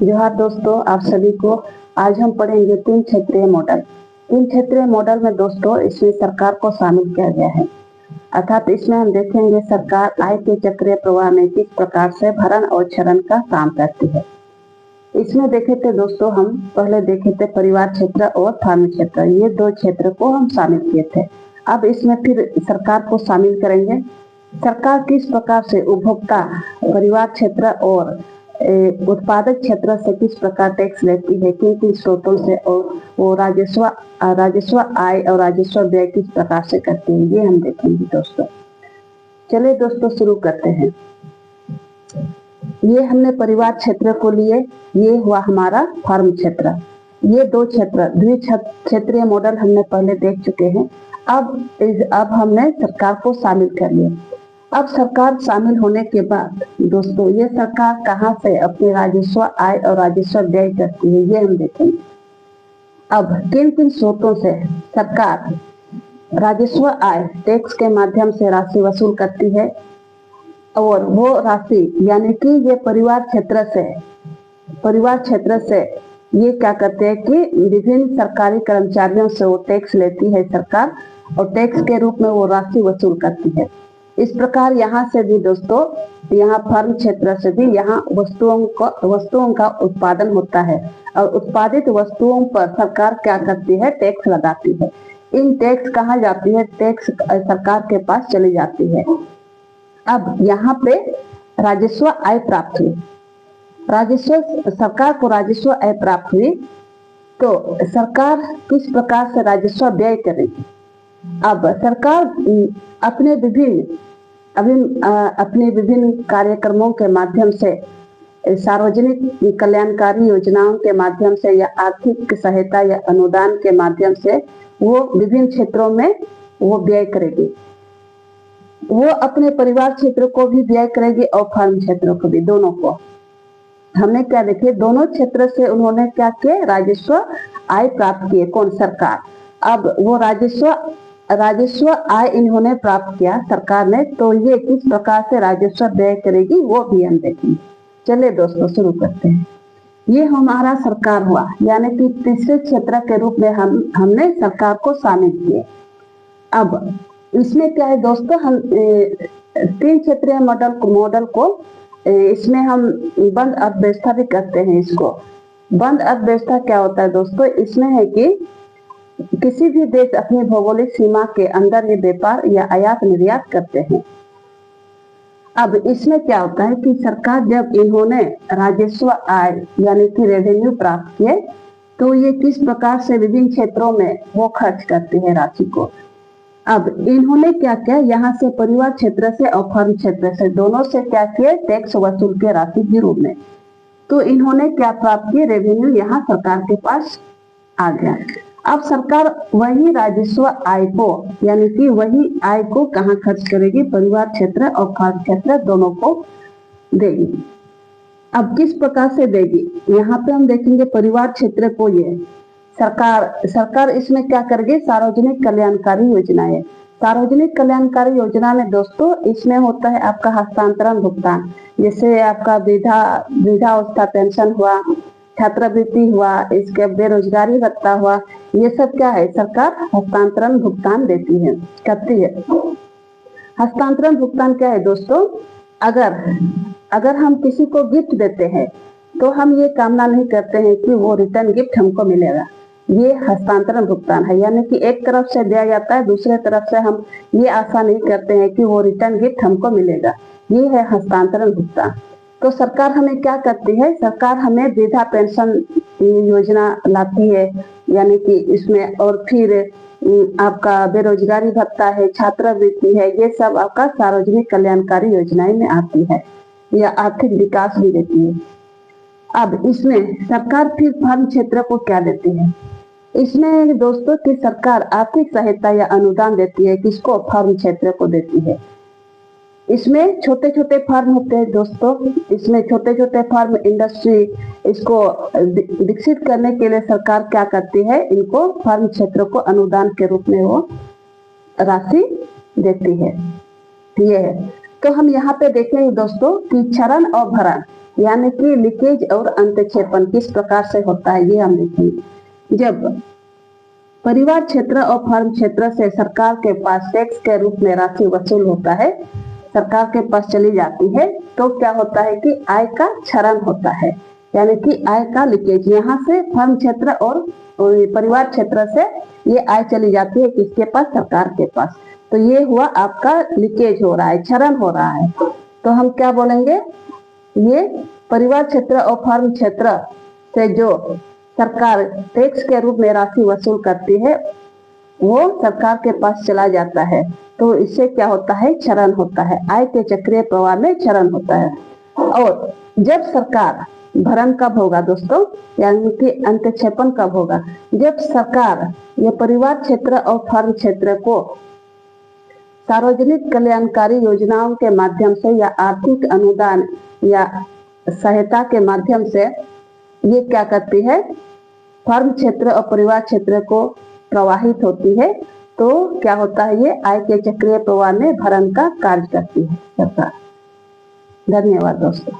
जोहार दोस्तों, आप सभी को। आज हम पढ़ेंगे तीन क्षेत्रीय मॉडल। तीन क्षेत्रीय मॉडल में दोस्तों इसमें सरकार को शामिल किया गया है, अर्थात इसमें हम देखेंगे सरकार आय के चक्रीय प्रवाह में किस प्रकार से भरण और क्षरण का काम करती है। इसमें देखे थे दोस्तों, हम पहले देखे थे परिवार क्षेत्र और फार्म क्षेत्र, ये दो क्षेत्र को हम शामिल किए थे। अब इसमें फिर सरकार को शामिल करेंगे। सरकार किस प्रकार से उपभोक्ता, परिवार क्षेत्र और उत्पादक क्षेत्र से किस प्रकार टैक्स लेती है, किन किन स्रोतों से, और वो राजस्व आय और राजस्व व्यय किस प्रकार से करती है, ये हम देखेंगे दोस्तों। चलिए दोस्तों शुरू करते हैं। ये हमने परिवार क्षेत्र को लिए, ये हुआ हमारा फार्म क्षेत्र। ये दो क्षेत्र द्विक्षेत्रीय मॉडल हमने पहले देख चुके हैं। अब हमने सरकार को शामिल कर लिया। अब सरकार शामिल होने के बाद दोस्तों ये सरकार कहां से अपने राजस्व आय और राजस्व व्यय करती है, ये हम देखेंगे। अब किन किन स्रोतों से सरकार राजस्व आय टैक्स के माध्यम से राशि वसूल करती है, और वो राशि यानी कि ये परिवार क्षेत्र से ये क्या करते हैं कि विभिन्न सरकारी कर्मचारियों से वो टैक्स लेती है सरकार, और टैक्स के रूप में वो राशि वसूल करती है। इस प्रकार यहाँ से भी दोस्तों, यहाँ फार्म क्षेत्र से भी यहाँ वस्तुओं का उत्पादन होता है, और उत्पादित वस्तुओं पर सरकार क्या करती है, टैक्स लगाती है। इन टैक्स कहाँ जाती है, टैक्स सरकार के पास चली जाती है। अब यहाँ पे राजस्व आय प्राप्त हुई, सरकार को राजस्व आय प्राप्त हुई, तो सरकार किस प्रकार से राजस्व व्यय करेगी। अब सरकार अपने विभिन्न कार्यक्रमों के माध्यम से, सार्वजनिक कल्याणकारी योजनाओं के माध्यम से, या आर्थिक सहायता या अनुदान के माध्यम से वो विभिन्न क्षेत्रों में वो व्यय करेगी। वो अपने परिवार क्षेत्र को भी व्यय करेगी और फार्म क्षेत्र को भी, दोनों को। हमने क्या देखे, दोनों क्षेत्र से उन्होंने क्या किया, राजस्व आय प्राप्त किए। कौन, सरकार। अब वो राजस्व आय इन्होंने प्राप्त किया सरकार ने, तो ये किस प्रकार से राजस्व व्यय करेगी वो भी हम देखेंगे। चलिए दोस्तों शुरू करते हैं। ये हमारा सरकार हुआ, यानी कि तीसरे क्षेत्र के रूप में हमने सरकार को शामिल किए। अब इसमें क्या है दोस्तों, हम तीन क्षेत्रीय मॉडल को इसमें हम बंद अर्थव्यवस्था भी करते हैं। इसको बंद अर्थव्यवस्था क्या होता है दोस्तों, इसमें है कि किसी भी देश अपनी भौगोलिक सीमा के अंदर ये व्यापार या आयात निर्यात करते हैं। अब इसमें क्या होता है कि सरकार जब इन्होंने राजस्व आय यानी कि रेवेन्यू प्राप्त किए, तो ये किस प्रकार से विभिन्न क्षेत्रों में वो खर्च करते हैं राशि को। अब इन्होंने क्या किया, यहाँ से परिवार क्षेत्र से और फर्म क्षेत्र से, दोनों से क्या किए, टैक्स वसूल के राशि के रूप में। तो इन्होंने क्या प्राप्त किया, रेवेन्यू यहाँ सरकार के पास आ गया। अब सरकार वही राजस्व आय को, यानी कि वही आय को कहाँ खर्च करेगी, परिवार क्षेत्र और फार्म क्षेत्र दोनों को देगी। अब किस प्रकार से देगी, यहाँ पे हम देखेंगे परिवार क्षेत्र को ये सरकार इसमें क्या करेगी, सार्वजनिक कल्याणकारी योजनाएं। सार्वजनिक कल्याणकारी योजना में दोस्तों इसमें होता है आपका हस्तांतरण भुगतान, जैसे आपका वृद्धावस्था पेंशन हुआ, छात्रवृत्ति हुआ, इसके बेरोजगारी भत्ता हुआ, ये सब क्या है, सरकार हस्तांतरण भुगतान देती है, करती है। हस्तांतरण भुगतान क्या है दोस्तों, अगर हम किसी को गिफ्ट देते हैं तो हम ये कामना नहीं करते हैं कि वो रिटर्न गिफ्ट हमको मिलेगा। ये हस्तांतरण भुगतान है, यानी कि एक तरफ से दिया जाता है, दूसरे तरफ से हम ये आशा नहीं करते हैं कि वो रिटर्न गिफ्ट हमको मिलेगा। ये है हस्तांतरण भुगतान। तो सरकार हमें क्या करती है, सरकार हमें वृद्धा पेंशन योजना लाती है, यानी कि इसमें, और फिर आपका बेरोजगारी भत्ता है, छात्रवृत्ति है, ये सब आपका सार्वजनिक कल्याणकारी योजनाएं में आती है, या आर्थिक विकास भी देती है। अब इसमें सरकार फिर फार्म क्षेत्र को क्या देती है, इसमें दोस्तों कि सरकार आर्थिक सहायता या अनुदान देती है, किसको, फार्म क्षेत्र को देती है। इसमें छोटे छोटे फार्म होते हैं दोस्तों, इसमें छोटे छोटे फार्म इंडस्ट्री, इसको विकसित करने के लिए सरकार क्या करती है, इनको फार्म क्षेत्र को अनुदान के रूप में वो राशि देती है। ये है। तो हम यहाँ पे देखेंगे दोस्तों कि क्षरण और भरण, यानी कि लीकेज और अंतक्षेपण किस प्रकार से होता है ये हम देखेंगे। जब परिवार क्षेत्र और फर्म क्षेत्र से सरकार के पास टैक्स के रूप में राशि वसूल होता है, सरकार के पास चली जाती है, तो क्या होता है कि आय का क्षरण होता है, यानी कि आय का लीकेज। यहाँ से फर्म क्षेत्र और परिवार क्षेत्र से ये आय चली जाती है किसके पास? सरकार के पास। तो ये हुआ आपका लीकेज हो रहा है, क्षरण हो रहा है। तो हम क्या बोलेंगे? ये परिवार क्षेत्र और फर्म क्षेत्र से जो सरकार टैक्स के रूप में राशि वसूल करती है वो सरकार के पास चला जाता है, तो इससे क्या होता है? क्षरण होता है, आय के चक्रीय प्रवाह में क्षरण होता है। और जब सरकार, भरण कब होगा दोस्तों, यानी कि अंतक्षेपण कब होगा? जब सरकार ये परिवार क्षेत्र और फर्म क्षेत्र को सार्वजनिक कल्याणकारी योजनाओं के माध्यम से या आर्थिक अनुदान या सहायता के माध्यम से ये क्या करती है? फर्म क्षेत्र और परिवार क्षेत्र को प्रवाहित होती है, तो क्या होता है? ये आय के चक्रीय प्रवाह में भरण का कार्य करती है सरकार। धन्यवाद दोस्तों।